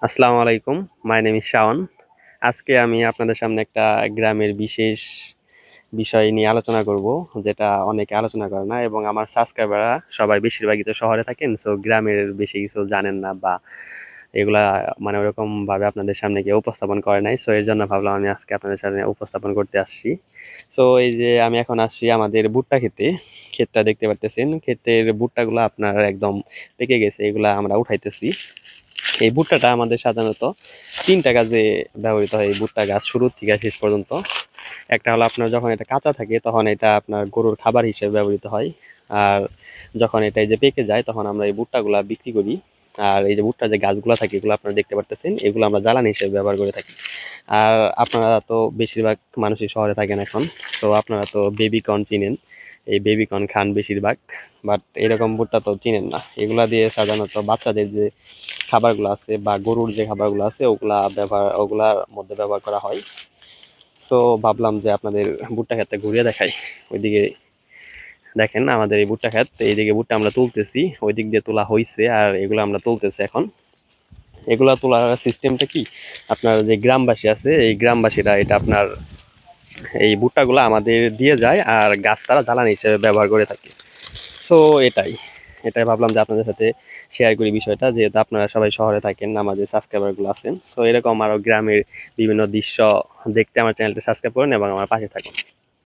আসসালামু আলাইকুম। My name is Shaon. আজকে আমি আপনাদের সামনে একটা গ্রামের বিশেষ বিষয় নিয়ে আলোচনা করব, যেটা অনেকে আলোচনা করে না এবং আমার সাবস্ক্রাইবাররা সবাই বেশিরভাগই তো শহরে থাকেন। সো গ্রামের বেশি কিছু জানেন না বা এগুলা মানে ওরকমভাবে আপনাদের সামনে গিয়ে উপস্থাপন করে নাই। সো এর জন্য ভাবলাম আমি আজকে আপনাদের সামনে উপস্থাপন করতে আসছি। সো এই যে আমি এখন আসছি আমাদের ভুট্টা ক্ষেতে। ক্ষেতটা দেখতে পারতেছেন। ক্ষেতের ভুট্টাগুলা আপনার একদম পেকে গেছে। এগুলা আমরা উঠাইতেছি। এই ভুট্টাটা আমাদের সাধারণত ৩ টা কাজে ব্যবহৃত হয় এই ভুট্টা গাছ শুরু থেকে শেষ পর্যন্ত। একটা হলো আপনার যখন এটা কাঁচা থাকে তখন এটা আপনার গরুর খাবার হিসেবে ব্যবহৃত হয়। আর যখন এটা এই যে পেকে যায় তখন আমরা এই ভুট্টাগুলা বিক্রি করি। আর এই যে ভুট্টার যে গাছগুলা থাকে এগুলো আপনারা দেখতে পারতেছেন, এগুলো আমরা জ্বালানি হিসেবে ব্যবহার করে থাকি। আর আপনারা তো বেশিরভাগ মানুষই শহরে থাকেন এখন। তো আপনারা তো বেবি কর্ন চিনেন। এই বেবি কর্ন খান বেশিরভাগ। বাট এরকম ভুট্টা তো চিনেন না। এগুলা দিয়ে সাধারণত বাচ্চাদের যে খাবারগুলো আছে বা গরুর যে খাবারগুলো আছে ওগুলার মধ্যে ব্যবহার করা হয়। সো ভাবলাম যে আপনাদের ভুট্টা ক্ষেতটা ঘুরিয়ে দেখাই। ওইদিকে দেখেন আমাদের এই ভুট্টা ক্ষেত, এইদিকে ভুট্টা আমরা তুলতেছি, ওই দিক দিয়ে তোলা হয়েছে আর এগুলো আমরা তুলতেছি এখন। এগুলা তোলার সিস্টেমটা কি, আপনার যে গ্রামবাসী আছে এই গ্রামবাসীরা এটা আপনার এই ভুট্টাগুলো আমাদের দিয়ে যায় আর গাছ তারা জ্বালানি হিসেবে ব্যবহার করে থাকে। সো এটাই এটাই ভাবলাম যে আপনাদের সাথে শেয়ার করি বিষয়টা, যেহেতু আপনারা সবাই শহরে থাকেন, আমাদের সাবস্ক্রাইবারগুলো আছেন। সো এরকম আরও গ্রামের বিভিন্ন দৃশ্য দেখতে আমার চ্যানেলটা সাবস্ক্রাইব করুন এবং আমার পাশে থাকুন।